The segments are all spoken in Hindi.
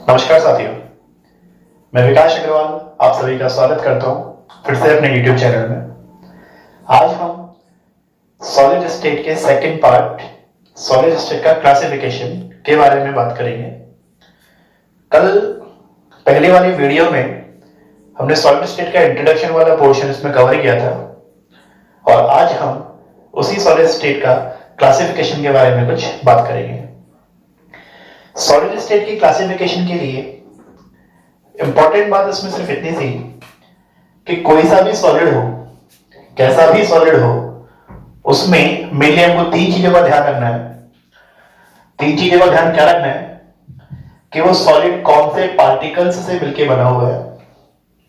नमस्कार साथियों, मैं विकास अग्रवाल आप सभी का स्वागत करता हूं फिर से अपने YouTube चैनल में। आज हम सॉलिड स्टेट के सेकंड पार्ट सॉलिड स्टेट का क्लासिफिकेशन के बारे में बात करेंगे। कल पहले वाली वीडियो में हमने सॉलिड स्टेट का इंट्रोडक्शन वाला पोर्शन इसमें कवर किया था और आज हम उसी सॉलिड स्टेट का क्लासिफिकेशन के बारे में कुछ बात करेंगे। सॉलिड स्टेट की क्लासिफिकेशन के लिए इंपॉर्टेंट बात इसमें सिर्फ इतनी थी कि कोई सा भी सॉलिड हो, कैसा भी सॉलिड हो, उसमें मेनली हमको तीन चीजों का ध्यान रखना है। तीन चीजों का ध्यान क्या रखना है कि वो सॉलिड कौन से पार्टिकल्स से मिलकर बना हुआ है,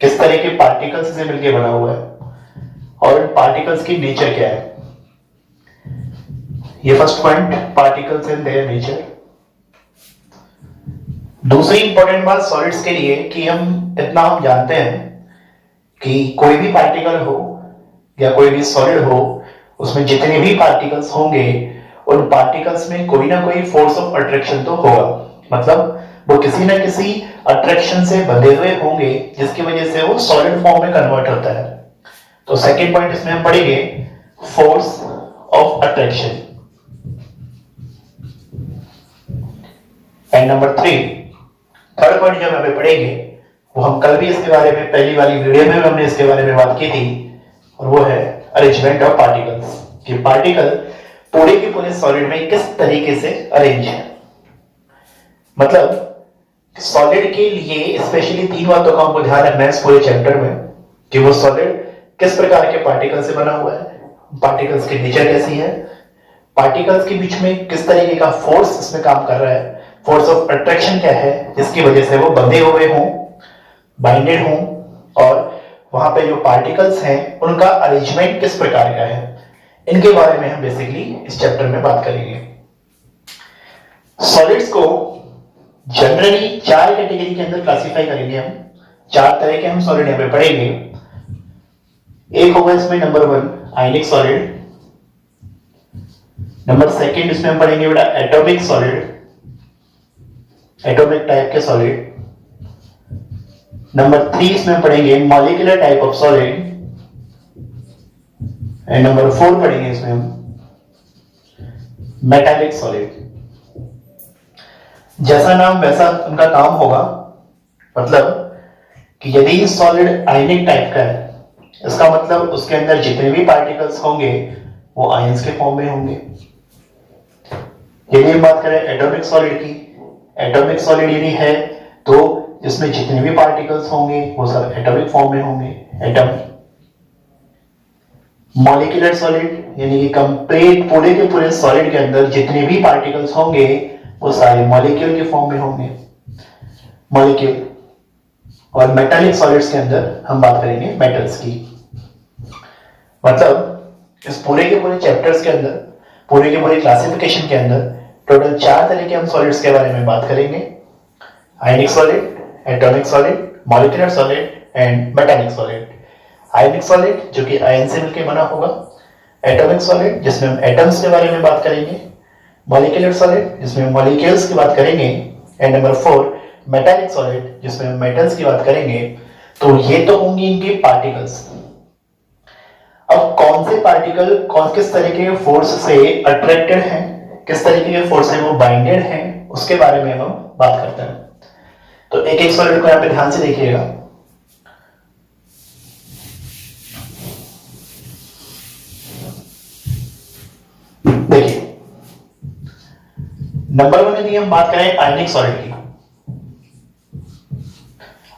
किस तरह के पार्टिकल्स से मिलकर बना हुआ है और इन पार्टिकल्स की नेचर क्या है। ये first point, particles and their nature. दूसरी इंपॉर्टेंट बात सॉलिड्स के लिए कि हम जानते हैं कि कोई भी पार्टिकल हो या कोई भी सॉलिड हो, उसमें जितने भी पार्टिकल्स होंगे उन पार्टिकल्स में कोई ना कोई फोर्स ऑफ अट्रैक्शन तो होगा, मतलब वो किसी ना किसी अट्रैक्शन से बंधे हुए होंगे जिसकी वजह से वो सॉलिड फॉर्म में कन्वर्ट होता है। तो सेकेंड पॉइंट इसमें हम पढ़ेंगे force of attraction. And number 3, third point जो हम पढ़ेंगे वो हम कल भी इसके बारे में पहली वाली वीडियो में हमने इसके बारे में बात की थी और वो है अरेंजमेंट ऑफ पार्टिकल्स, कि पार्टिकल पूरे के पूरे सॉलिड में किस तरीके से अरेंज है। मतलब सॉलिड के लिए स्पेशली तीन बातों का हमको ध्यान रखना है इस पूरे चैप्टर में कि वो सॉलिड किस प्रकार के पार्टिकल से बना हुआ है, पार्टिकल्स की नेचर कैसी है, पार्टिकल्स के बीच में किस तरीके का फोर्स इसमें काम कर रहा है, फोर्स ऑफ अट्रैक्शन क्या है जिसकी वजह से वो बंधे हुए हों, बाइंडेड हों, और वहां पे जो पार्टिकल्स हैं उनका अरेंजमेंट किस प्रकार का है। इनके बारे में हम बेसिकली इस चैप्टर में बात करेंगे। सॉलिड्स को जनरली चार कैटेगरी के अंदर क्लासिफाई करेंगे हम। चार तरह के हम सॉलिड यहां पे पढ़ेंगे। एक होगा इसमें नंबर 1 आयनिक सॉलिड, नंबर सेकंड इसमें हम पढ़ेंगे बेटा एटॉमिक सॉलिड, एटॉमिक टाइप के सॉलिड। नंबर 3 इसमें पढ़ेंगे molecular type of solid and number 4 पढ़ेंगे इसमें हम मेटालिक सॉलिड। जैसा नाम वैसा उनका काम होगा, मतलब कि यदि सॉलिड आयनिक टाइप का है इसका मतलब उसके अंदर जितने भी पार्टिकल्स होंगे वो आयंस के फॉर्म में होंगे। यदि हम बात करें एटॉमिक सॉलिड की, एटॉमिक सॉलिड यदि है तो जिसमें जितने भी पार्टिकल्स होंगे वो सब एटॉमिक फॉर्म में होंगे, एटम। मॉलिक्यूलर सॉलिड यानी कि कंप्लीट पूरे के पूरे सॉलिड के अंदर जितने भी पार्टिकल्स होंगे वो सारे मॉलिक्यूल के फॉर्म में होंगे, मॉलिक्यूल। और मेटालिक सॉलिड्स के अंदर हम बात करेंगे मेटल्स की। मतलब इस पूरे के पूरे चैप्टर्स के अंदर, पूरे के पूरे क्लासिफिकेशन के अंदर टोटल 4 तरह के हम सॉलिड्स के बारे में बात करेंगे। आयनिक solid, atomic solid, molecular solid and metallic solid. Ionic solid जो कि आयन से मिलकर बना होगा, एटॉमिक सॉलिड जिसमें हम एटम्स के बारे में बात करेंगे, मॉलिक्यूलर सॉलिड जिसमें हम मॉलिक्यूल्स की बात करेंगे एंड नंबर 4 मेटालिक सॉलिड जिसमें हम मेटल्स की बात करेंगे। तो ये तो होंगे इनके पार्टिकल्स। अब कौन से पार्टिकल किस तरीके के फोर्स से अट्रैक्टेड हैं, किस तरीके के फोर्स से वो बाइंडेड हैं, उसके बारे में हम बात करते हैं। तो एक एक सॉलिड को यहां पे ध्यान से देखिएगा। देखिए नंबर 1 यदि हम बात करें आयनिक सॉलिड की,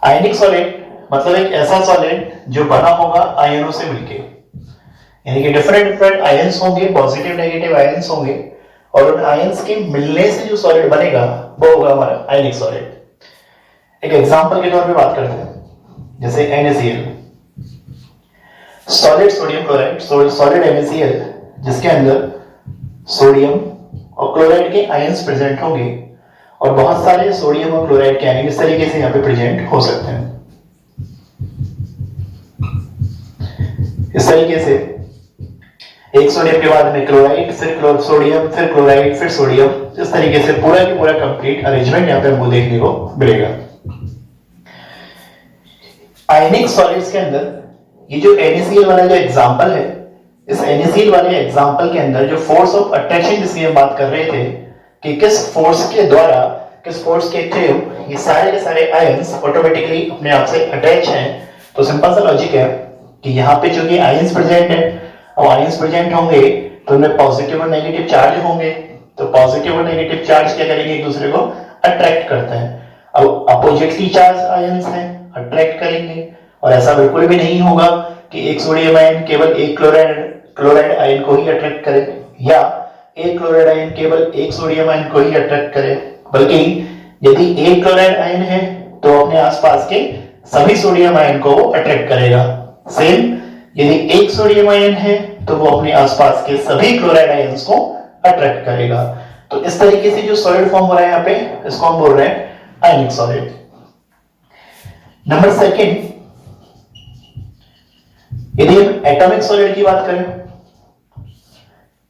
आयनिक सॉलिड मतलब एक ऐसा सॉलिड जो बना होगा आयनों से मिलके, यानी कि डिफरेंट आयंस होंगे, पॉजिटिव नेगेटिव आयंस होंगे और उन आयंस के मिलने से जो सॉलिड बनेगा वो होगा हमारा आयनिक सॉलिड। एक एग्जांपल के तौर पे बात करते हैं, जैसे NaCl, solid sodium chloride, solid NaCl जिसके अंदर सोडियम और क्लोराइड के आयंस प्रेजेंट होंगे और बहुत सारे सोडियम और क्लोराइड के आयन इस तरीके से यहां पे प्रेजेंट हो सकते हैं। इस तरीके से एक सोडियम के बाद में क्लोराइड, फिर सोडियम, फिर क्लोराइड, फिर सोडियम, इस तरीके से पूरा की पूरा कंप्लीट अरेंजमेंट यहाँ पे हमको देखने को मिलेगा। आयनिक सॉलिड्स के अंदर ये जो NaCl वाला जो एग्जांपल है, इस NaCl वाले एग्जांपल के अंदर जो फोर्स ऑफ अट्रैक्शन जिसकी हम बात कर रहे थे कि किस फोर्स के द्वारा, किस फोर्स के थ्रू ये सारे के सारे आयंस ऑटोमेटिकली अपने आप से अटैच हैं, तो सिंपल सा लॉजिक है कि यहाँ पे जो कि आयंस प्रेजेंट है, अब आयंस प्रेजेंट होंगे तो उनमें पॉजिटिव और नेगेटिव चार्ज होंगे, तो पॉजिटिव और नेगेटिव चार्ज क्या करेंगे, एक दूसरे को अट्रैक्ट करते हैं। अब अपोजिटली चार्ज आयंस हैं, अट्रैक्ट करेंगे, और ऐसा बिल्कुल भी नहीं होगा कि एक सोडियम आयन केवल एक क्लोराइड आयन को ही अट्रैक्ट करे, या एक क्लोराइड आयन केवल एक सोडियम आयन को ही अट्रैक्ट करे, बल्कि यदि एक क्लोराइड आयन है तो अपने आसपास के सभी सोडियम आयन को वो अट्रैक्ट करेगा। सेम यदि एक सोडियम आयन है तो वो अपने आसपास के सभी क्लोराइड आयंस को अट्रैक्ट करेगा। तो इस तरीके से जो सॉलिड फॉर्म हो रहा है यहाँ पे, इसको हम बोल रहे हैं आयनिक सॉलिड। नंबर सेकंड, यदि हम एटॉमिक सॉलिड की बात करें,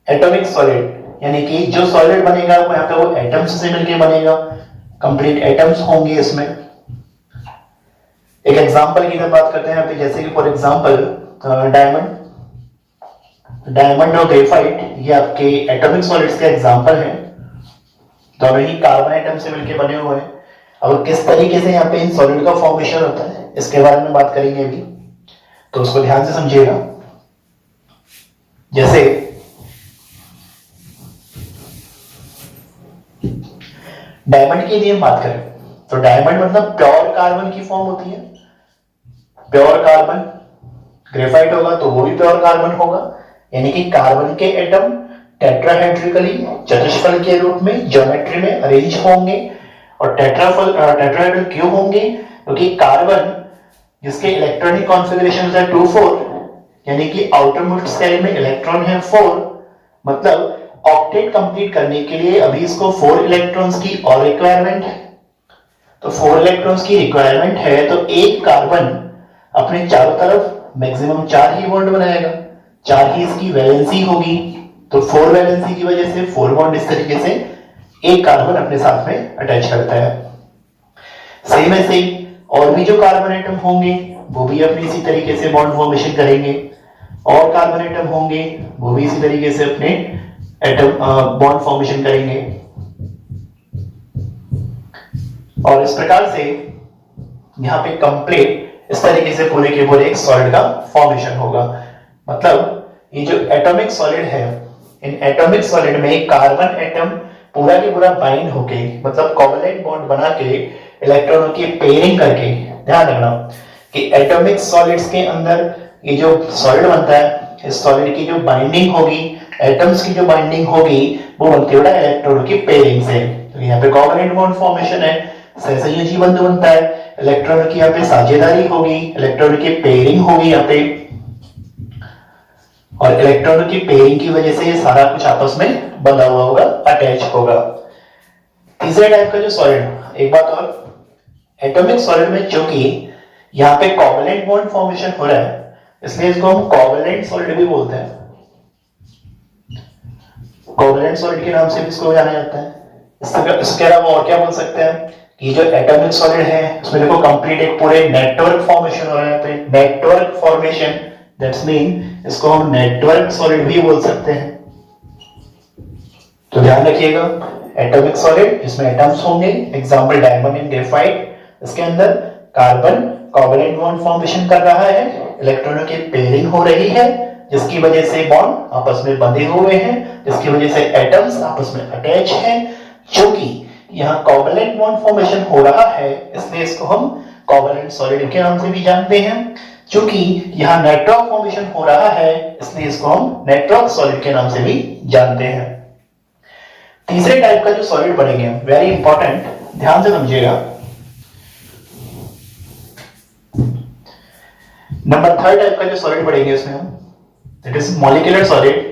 एटॉमिक सॉलिड यानी कि जो सॉलिड बनेगा वो यहाँ पे वो एटम्स से मिलके बनेगा, कंप्लीट एटम्स होंगे इसमें। एक एग्जांपल की बात करते हैं यहाँ पे, जैसे कि फॉर एग्जांपल डायमंड और ग्रेफाइट, ये आपके एटॉमिक सॉलिड्स के एग्जांपल हैं, दोनों ही कार्बन एटम से मिलके बने हुए हैं। अब किस तरीके से यहाँ पे इन सॉलिड का फॉर्मेशन होता है इसके बारे में बात करेंगे अभी, तो उसको ध्यान से समझिएगा। जैसे डायमंड की यदि हम बात करें तो डायमंड मतलब प्योर कार्बन की फॉर्म होती है, प्योर कार्बन। ग्रेफाइट होगा तो वो भी प्योर कार्बन होगा, यानी कि कार्बन के एटम टेट्राहेड्रिकली चतुष्फल के रूप में ज्योमेट्री में अरेंज होंगे। और टेट्राहेड्रल क्यों होंगे, क्योंकि कार्बन जिसके इलेक्ट्रॉनिक कॉन्फ़िगरेशन है 2-4, यानी कि आउटर मोस्ट शेल में इलेक्ट्रॉन है 4, मतलब ऑक्टेट कंप्लीट करने के लिए अभी इसको 4 इलेक्ट्रॉन्स की और रिक्वायरमेंट है। तो 4 इलेक्ट्रॉन्स की रिक्वायरमेंट है तो एक कार्बन अपने चारों तरफ मैक्सिमम 4 ही बॉन्ड बनाएगा, 4 ही इसकी वैलेंसी होगी। तो 4 वैलेंसी की वजह से 4 बॉन्ड इस तरीके से एक कार्बन अपने साथ में अटैच करता है। सेम ऐसे और भी जो कार्बन एटम होंगे वो भी अपने इसी तरीके से बॉन्ड फॉर्मेशन करेंगे, और कार्बन एटम होंगे वो भी इसी तरीके से अपने एटम बॉन्ड फॉर्मेशन करेंगे। और इस प्रकार से यहाँ पे कंप्लीट इस तरीके से पूरे के पूरे एक सॉलिड का फॉर्मेशन होगा। मतलब ये जो एटॉमिक सॉलिड है, इन एटॉमिक सॉलिड में कार्बन एटम पूरा के पूरा बाइंड होके, मतलब कोवलेंट बॉन्ड बना के इलेक्ट्रॉनों की पेयरिंग करके, ध्यान रखना कि एटॉमिक सॉलिड्स के अंदर ये जो सॉलिड बनता है, इस सॉलिड की जो बाइंडिंग होगी, एटम्स की जो बाइंडिंग होगी, वो बनती है इलेक्ट्रॉनों की पेयरिंग से। तो यहाँ पे कोवलेंट बॉन्ड फॉर्मेशन है, सहसंयोजी बंध बनता है, इलेक्ट्रॉनों की यहाँ पे साझेदारी होगी, इलेक्ट्रॉनों की पेयरिंग होगी यहाँ पे, और इलेक्ट्रॉनों की पेयरिंग की वजह से ये सारा कुछ आपस में बंधा हुआ होगा, अटैच होगा। तीसरे टाइप का जो सॉलिड, एक बात और, एटॉमिक सॉलिड में चूंकि यहाँ पे कोवलेंट बॉन्ड फॉर्मेशन हो रहा है, इसलिए इसको हम कोवलेंट सॉलिड भी बोलते हैं। कोवलेंट सॉलिड के नाम से भी इसको जाना जाता है। इसके अलावा और क्या बोल सकते हैं कि जो एटॉमिक सॉलिड है उसमें देखो कंप्लीट एक पूरे नेटवर्क फॉर्मेशन हो रहा है, नेटवर्क फॉर्मेशन, दैट्स मीन इसको हम नेटवर्क सॉलिड भी बोल सकते हैं। तो ध्यान रखिएगा, एटॉमिक सॉलिड जिसमें एटम्स होंगे, एग्जांपल डायमंड एंड ग्रेफाइट, इसके अंदर कार्बन कोवलेंट बॉन्ड फॉर्मेशन कर रहा है, इलेक्ट्रॉनों की पेयरिंग हो रही है, जिसकी वजह से बॉन्ड आपस में बंधे हुए हैं, जिसकी वजह से एटम्स आपस में अटैच हैं। क्योंकि यहाँ कोवलेंट बॉन्ड फॉर्मेशन हो रहा है इसलिए इसको हम कोवलेंट सॉलिड के नाम से भी जानते हैं। क्योंकि यहाँ नेटवर्क फॉर्मेशन हो रहा है इसलिए इसको हम नेटवर्क सॉलिड के नाम से भी जानते हैं। तीसरे टाइप का जो सॉलिड बनेंगे, वेरी इंपॉर्टेंट, ध्यान से समझिएगा। नंबर थर्ड टाइप का जो सॉलिड पढ़ेंगे इसमें हम, that is molecular solid.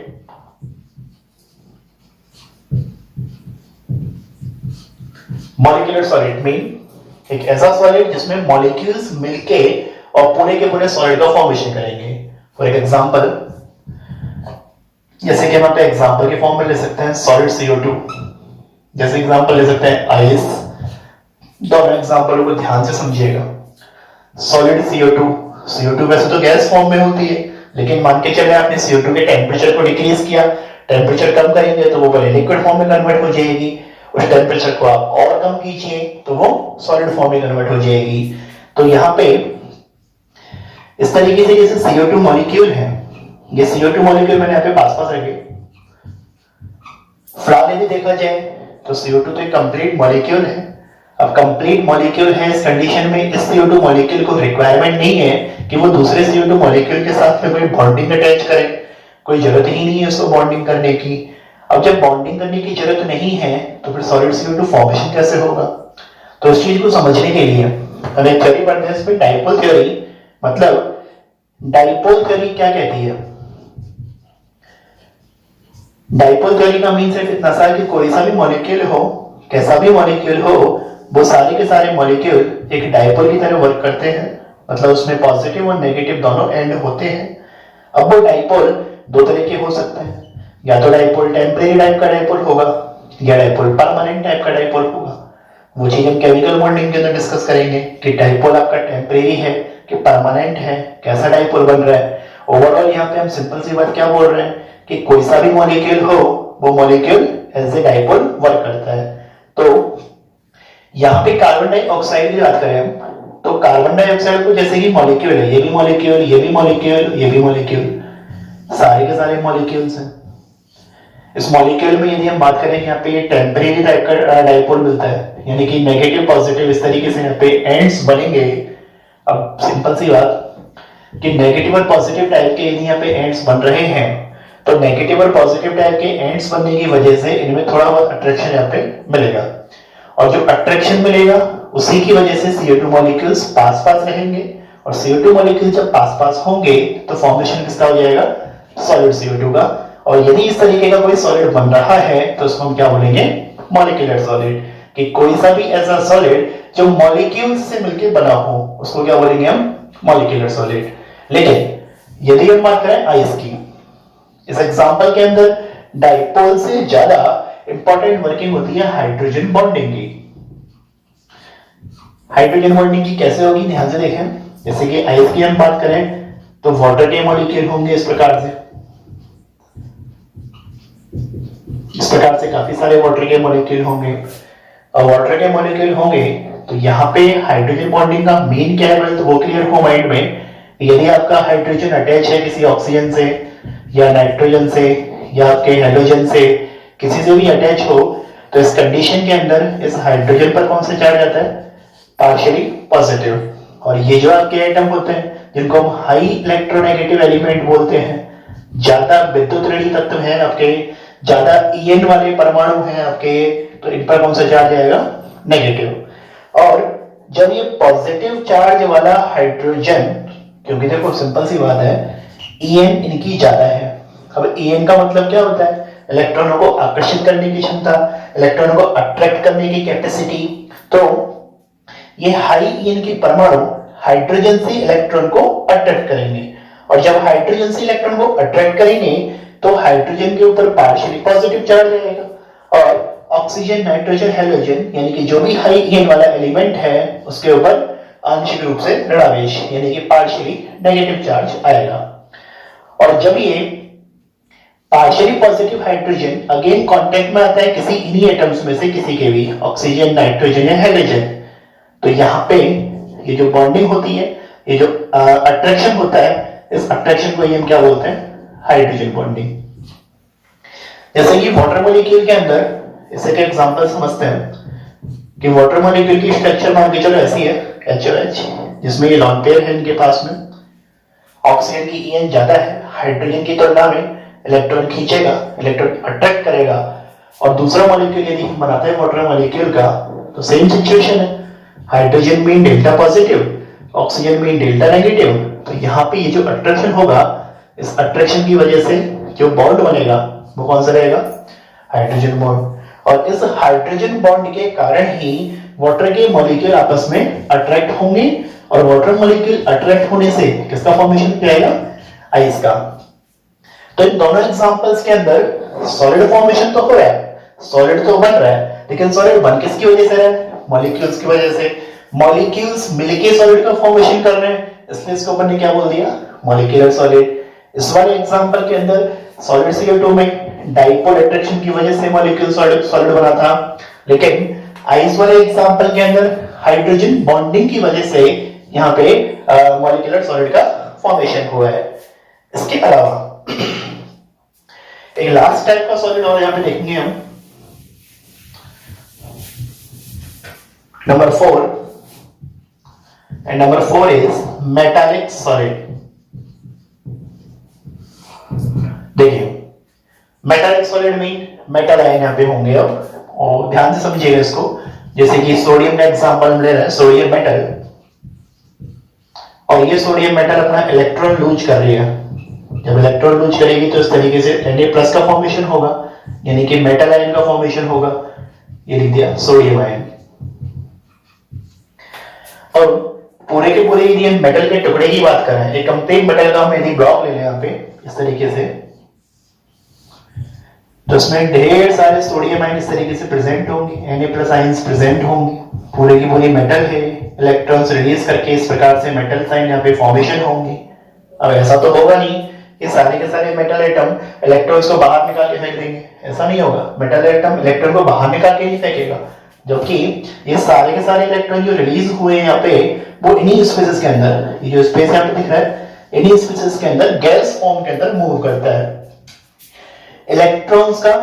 Molecular solid mean एक ऐसा सॉलिड जिसमें मॉलिक्यूल्स मिलके और पूरे के पूरे सॉलिड का फॉर्मेशन करेंगे। फॉर एग्जांपल जैसे कि हम यहाँ पे एग्जाम्पल के फॉर्म में ले सकते हैं सॉलिड CO2, जैसे एग्जाम्पल ले सकते हैं आइस। दोनों एग्जाम्पलों को ध्यान से समझिएगा। सॉलिड CO2, CO2 वैसे तो गैस फॉर्म में होती है, लेकिन मान के चले आपने CO2 के टेम्परेचर को डिक्रीज किया, टेम्परेचर कम करेंगे तो वो पहले लिक्विड फॉर्म में कन्वर्ट हो जाएगी, उस टेम्परेचर को आप और कम कीजिए तो वो सॉलिड फॉर्म में कन्वर्ट हो जाएगी। तो यहाँ पे इस तरीके से जैसे CO2 मॉलिक्यूल है, ये CO2 मॉलिक्यूल मैंने यहाँ पे पास पास रखे। फिलहाल यदि देखा जाए तो CO2 तो एक कंप्लीट मॉलिक्यूल है। अब कंप्लीट मॉलिक्यूल है, इस कंडीशन में इस CO2 मॉलिक्यूल को रिक्वायरमेंट नहीं है कि वो दूसरे CO2 मॉलिक्यूल के साथ में कोई बॉन्डिंग अटैच करे, कोई जरूरत ही नहीं है उसको बॉन्डिंग करने की। अब जब बॉन्डिंग करने की जरूरत नहीं है तो फिर सॉलिड CO2 फॉर्मेशन कैसे होगा? तो इस चीज को समझने के लिए हमें थ्योरी पढ़ते हैं, इसमें डाइपोल थ्योरी। मतलब डाइपोल थ्योरी क्या कहती है? डाइपोल थ्योरी का मीन सिर्फ इतना सा है कि कोई सा भी मॉलिक्यूल हो, कैसा भी मॉलिक्यूल हो, वो सारे के सारे मॉलिक्यूल एक डाइपोल की तरह वर्क करते हैं। मतलब उसमें पॉजिटिव और नेगेटिव दोनों एंड होते हैं। अब वो डाइपोल दो तरह के हो सकते हैं, या तो डाइपोल टेम्परेरी टाइप का डाइपोल होगा या डाइपोल परमानेंट टाइप का डाइपोल होगा। वो चीज हम केमिकल बॉन्डिंग के अंदर डिस्कस करेंगे कि डाइपोल आपका टेम्परेरी है कि परमानेंट है, कैसा डाइपोल बन रहा है। ओवरऑल यहाँ पे हम सिंपल सी बात क्या बोल रहे हैं कि कोई सा भी मॉलिक्यूल हो, वो molecule as a dipole work करता है। तो यहाँ पे कार्बन डाइऑक्साइड की बात करें हम, तो कार्बन डाइऑक्साइड को जैसे कि मॉलिक्यूल है, ये भी मॉलिक्यूल, ये भी मॉलिक्यूल, ये भी मॉलिक्यूल, सारे के सारे मॉलिक्यूल्स हैं। इस मॉलिक्यूल में यदि हम बात करें, यहाँ पे टेम्परेरी टाइप का डाइपोल मिलता है, यानी कि नेगेटिव पॉजिटिव इस तरीके से यहाँ पे एंड्स बनेंगे। अब सिंपल सी बात कि नेगेटिव और पॉजिटिव टाइप के यदि यहाँ पे एंड्स बन रहे हैं, तो नेगेटिव और पॉजिटिव टाइप के एंड्स बनने की वजह से इनमें थोड़ा बहुत अट्रैक्शन यहाँ पे मिलेगा, और जो अट्रैक्शन मिलेगा उसी की वजह से CO2 मॉलिक्यूल्स पास पास रहेंगे, और CO2 मॉलिक्यूल जब पास पास होंगे तो फॉर्मेशन किसका हो जाएगा? सॉलिड CO2 का। और यदि इस तरीके का कोई सॉलिड बन रहा है तो उसको हम क्या बोलेंगे? Molecular solid. कि कोई सा भी ऐसा सॉलिड जो मॉलिक्यूल्स से मिलकर बना हो उसको क्या बोलेंगे हम? Molecular solid. लेकिन यदि हम बात करें आइस की, इस एग्जांपल के अंदर डाइपोल से ज्यादा इंपॉर्टेंट वर्किंग होती है हाइड्रोजन बॉन्डिंग की। हाइड्रोजन बॉन्डिंग की कैसे होगी ध्यान से देखें। जैसे कि आइस की हम बात करें तो वाटर के मॉलिक्यूल होंगे इस प्रकार से, काफी सारे वाटर के मॉलिक्यूल होंगे। और वाटर के मॉलिक्यूल होंगे तो यहाँ पे हाइड्रोजन बॉन्डिंग का मेन क्या है तो वो क्लियर हो माइंड में। यदि आपका हाइड्रोजन अटैच है किसी ऑक्सीजन से या नाइट्रोजन से या आपके हेलोजन से, किसी से भी अटैच हो, तो इस कंडीशन के अंदर इस हाइड्रोजन पर कौन सा चार्ज आता है? Partially positive. और ये जो आपके एटम होते हैं जिनको हम हाई इलेक्ट्रोनेगेटिव एलिमेंट बोलते हैं, ज्यादा विद्युत ऋणी तत्व है आपके, ज्यादा EN वाले परमाणु हैं आपके, तो इन पर कौन सा चार्ज आएगा? नेगेटिव। और जब ये पॉजिटिव चार्ज वाला हाइड्रोजन, क्योंकि देखो सिंपल सी बात है EN इनकी ज्यादा है। अब EN का मतलब क्या होता है? इलेक्ट्रॉनों को आकर्षित करने की क्षमता, इलेक्ट्रॉनों को अट्रैक्ट करने की कैपेसिटी। तो ये हाई EN के परमाणु हाइड्रोजन से इलेक्ट्रॉन को अट्रैक्ट करेंगे, और जब हाइड्रोजन से इलेक्ट्रॉन को अट्रैक्ट करेंगे तो हाइड्रोजन के ऊपर पार्शियली पॉजिटिव चार्ज रहेगा, और ऑक्सीजन, नाइट्रोजन, हेलोजन यानी कि जो भी हाई EN वाला एलिमेंट है उसके ऊपर आंशिक रूप से ऋणावेश यानी कि पार्शियली नेगेटिव चार्ज आएगा। और जब ये partially positive hydrogen again contact में आता है किसी इन्हीं एटम्स में से किसी के भी, ऑक्सीजन, नाइट्रोजन या हेलोजन, तो यहाँ पे ये जो बॉन्डिंग होती है, ये जो अट्रैक्शन होता है, इस अट्रैक्शन को हम क्या बोलते हैं? Hydrogen bonding. जैसे कि वाटर मॉलिक्यूल के अंदर, इससे का एग्जांपल समझते हैं कि वाटर मॉलिक्यूल की स्ट्रक्चर मान के चलो ऐसी है HOH, जिसमें ये लॉन पेयर है इनके पास में, ऑक्सीजन की EN ज्यादा है, हाइड्रोजन की तुलना में इलेक्ट्रॉन खींचेगा, इलेक्ट्रॉन अट्रैक्ट करेगा। और दूसरा मॉलिक्यूल यदि हम बनाते हैं वाटर मॉलिक्यूल का, तो सेम सिचुएशन है, hydrogen mean delta positive, oxygen mean delta negative. तो यहाँ पे ये जो अट्रैक्शन होगा, इस अट्रैक्शन की वजह से जो बॉन्ड बनेगा वो कौन सा रहेगा? Hydrogen bond. और इस हाइड्रोजन बॉन्ड के कारण ही वाटर के मॉलिक्यूल आपस में अट्रैक्ट होंगे, और वाटर मॉलिक्यूल अट्रैक्ट होने से किसका फॉर्मेशन क्या आएगा? आइस का। तो इन दोनों एग्जांपल्स के अंदर सॉलिड फॉर्मेशन तो हो रहा है, सॉलिड तो बन रहा है, लेकिन सॉलिड बन किसकी वजह से रहा है? मॉलिक्यूल्स की वजह से। मॉलिक्यूल्स मिलके सॉलिड का फॉर्मेशन कर रहे हैं, इसलिए इसको अपन ने क्या बोल दिया? Molecular solid. इस वाले एग्जांपल के अंदर सॉलिड CO2 में डाइपोल अट्रैक्शन की वजह से मॉलिक्यूल सॉलिड बना था, लेकिन आइस वाले एग्जांपल के अंदर हाइड्रोजन बॉन्डिंग की वजह से यहाँ पे मॉलिक्यूलर सॉलिड का फॉर्मेशन हुआ है। इसके अलावा एक लास्ट टाइप का सॉलिड और यहाँ पे देखेंगे हम, number 4, and number 4 is metallic solid. देखिए मेटालिक सॉलिड में मेटल आयन यहाँ पे होंगे अब, और ध्यान से समझिएगा इसको। जैसे कि सोडियम का एग्जांपल हम ले रहे हैं, सोडियम मेटल, और ये सोडियम मेटल अपना इलेक्ट्रॉन लूज कर रही है। जब इलेक्ट्रॉन लूज करेगी तो इस तरीके से Na+ का फॉर्मेशन होगा, यानी कि मेटल आयन का फॉर्मेशन होगा। ये लिख दिया सोडियम आयन। और पूरे के पूरे यदि हम मेटल के टुकड़े की बात करें, एक कंप्लीट मेटल का हम यदि ब्लॉक ले लें यहाँ पे इस तरीके से, तो इसमें ढेर सारे सोडियम आयन इस तरीके से प्रेजेंट होंगे, Na+ आयंस प्रेजेंट होंगे। पूरे की पूरी मेटल है, इलेक्ट्रॉन्स रिलीज करके इस प्रकार से मेटल आयन यहाँ पे फॉर्मेशन होंगे। अब ऐसा तो होगा नहीं कि सारे के सारे मेटल एटम इलेक्ट्रॉन्स को बाहर निकाल के फेंक देंगे, ऐसा नहीं होगा। मेटल एटम इलेक्ट्रॉन को बाहर निकाल के ही फेंकेगा, जबकि ये सारे के सारे इलेक्ट्रॉन जो रिलीज हुए हैं यहाँ पे, वो इन्हीं स्पेसेस के अंदर, ये जो स्पेस यहाँ पे दिख रहा है, इन्हीं स्पेसेस के अंदर गैस फॉर्म के अंदर मूव करता है। इलेक्ट्रॉन्स का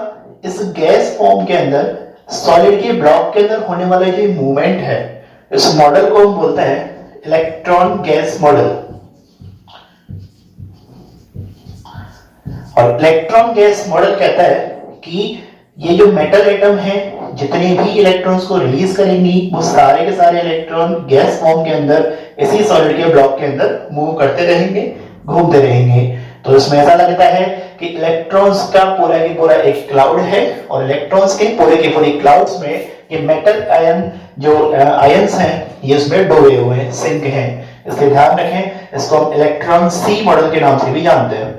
इस गैस फॉर्म के अंदर सॉलिड के ब्लॉक के अंदर होने वाला जो मूवमेंट है, इस मॉडल को हम बोलते हैं इलेक्ट्रॉन गैस मॉडल। और इलेक्ट्रॉन गैस मॉडल कहता है कि ये जो मेटल एटम है, जितने भी इलेक्ट्रॉन्स को रिलीज करेंगी, वो सारे के सारे इलेक्ट्रॉन गैस फॉर्म के अंदर इसी सॉलिड के ब्लॉक के अंदर मूव करते रहेंगे, घूमते रहेंगे। तो इसमें ऐसा लगता है कि इलेक्ट्रॉन्स का पूरा की पूरा एक क्लाउड है, और इलेक्ट्रॉन्स के पूरे क्लाउड्स में ये मेटल आयन जो आयंस हैं, ये उसमें डूबे हुए हैं, सिंक हैं। इसलिए ध्यान रखें, इसको हम इलेक्ट्रॉन सी मॉडल के नाम से भी जानते हैं,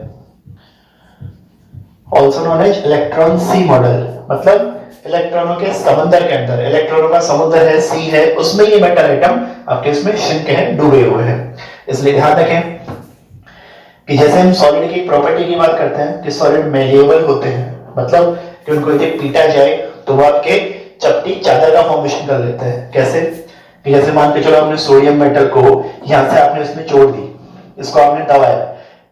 ऑल्सो नोन एज इलेक्ट्रॉन सी मॉडल। मतलब इलेक्ट्रॉनों के समंदर के अंदर, इलेक्ट्रॉनों का समुद्र है, सी है, उसमें ये मेटल एटम आपके इसमें सिंक है, डूबे हुए हैं। इसलिए ध्यान रखें कि जैसे हम सॉलिड की प्रॉपर्टी की बात करते हैं कि सॉलिड मेलिएबल होते हैं, मतलब कि उनको यदि पीटा जाए तो वो आपके चपटी चादर का फॉर्मेशन कर लेते हैं। कैसे? कि जैसे मान के चलो आपने सोडियम मेटल को यहां से आपने इसमें जोड़ दी, इसको आपने दबाया,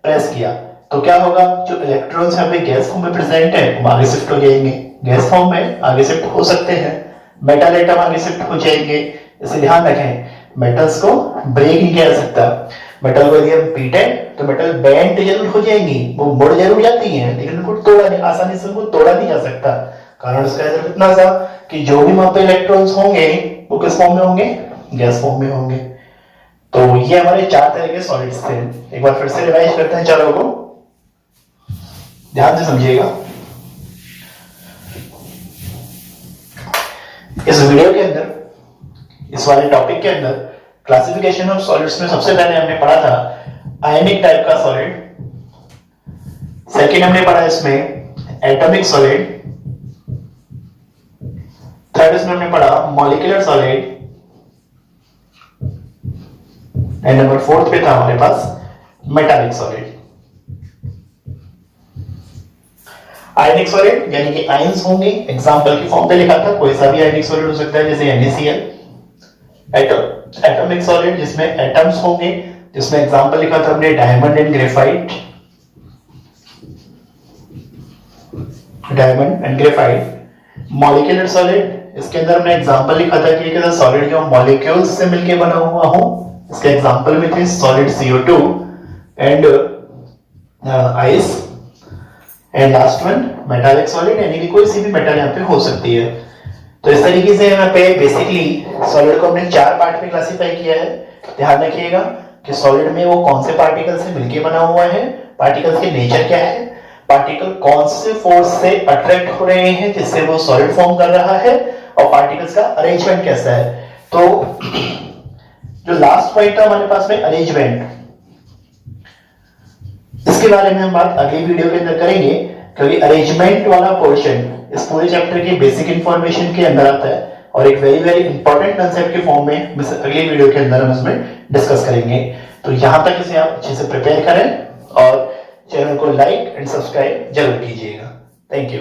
प्रेस किया, तो क्या होगा? जो इलेक्ट्रॉन्स यहाँ पे गैस फॉर्म में प्रेजेंट है, वो आगे शिफ्ट हो जाएंगे, गैस फॉर्म में आगे शिफ्ट हो सकते हैं, मेटल एटम आगे शिफ्ट हो जाएंगे। इसे ध्यान रखें, मेटल्स को ब्रेक नहीं किया जा सकता। मेटल को यदि हम पीटे तो मेटल बेंड जरूर हो जाएंगी, वो मुड़ जरूर जाती हैं, लेकिन उनको तोड़ा नहीं, आसानी से उनको तोड़ा नहीं जा सकता। कारण इसका इतना सा कि जो भी वहां पे इलेक्ट्रॉन्स होंगे वो किस फॉर्म में होंगे? गैस फॉर्म में होंगे। तो ये हमारे 4 तरह के सॉलिड्स थे। एक बार फिर से रिवाइज करते हैं चारों को, ध्यान से समझिएगा। इस वीडियो के अंदर, इस वाले टॉपिक के अंदर क्लासिफिकेशन ऑफ सॉलिड्स में सबसे पहले हमने पढ़ा था आयनिक टाइप का सॉलिड, सेकेंड हमने पढ़ा इसमें एटॉमिक सॉलिड, थर्ड इसमें हमने पढ़ा मॉलिक्यूलर सॉलिड, एंड नंबर 4 पे था हमारे पास मेटालिक सॉलिड। आयनिक सॉलिड यानी कि आयंस होंगे, एग्जांपल की फॉर्म पे लिखा था, कोई सा भी आयनिक सॉलिड हो सकता है, जैसे NaCl। एटॉमिक सॉलिड जिसमें एटम्स होंगे, जिसमें एग्जांपल लिखा था हमने diamond and graphite, diamond and graphite. Molecular solid, इसके अंदर हमने एग्जांपल लिखा था कि एक ऐसा सॉलिड जो मॉलिक्यूल्स से मिलकर बना हुआ हो, इसके एग्जांपल में थे solid CO2 and ice, and last one metallic solid, यानी कि कोई सी भी मेटल यहाँ पे हो सकती है। तो इस तरीके से यहाँ पे बेसिकली सॉलिड को हमने 4 पार्ट में क्लासिफाई किया है। ध्यान रखिएगा कि सॉलिड में वो कौन से पार्टिकल से मिलके बना हुआ है, पार्टिकल्स के नेचर क्या है, पार्टिकल कौन से फोर्स से अट्रैक्ट हो रहे हैं जिससे वो सॉलिड फॉर्म कर रहा है, और पार्टिकल्स का अरेंजमेंट कैसा है। तो जो लास्ट पॉइंट था हमारे पास में अरेंजमेंट, इसके बारे में हम बात अगली वीडियो के अंदर करेंगे, क्योंकि अरेंजमेंट वाला पोर्शन इस पूरे चैप्टर के बेसिक इंफॉर्मेशन के अंदर आता है और एक वेरी वेरी इंपॉर्टेंट कंसेप्ट के फॉर्म में अगली वीडियो के अंदर हम इसमें डिस्कस करेंगे। तो यहां तक इसे आप अच्छे से प्रिपेयर करें और चैनल को लाइक एंड सब्सक्राइब जरूर कीजिएगा। Thank you.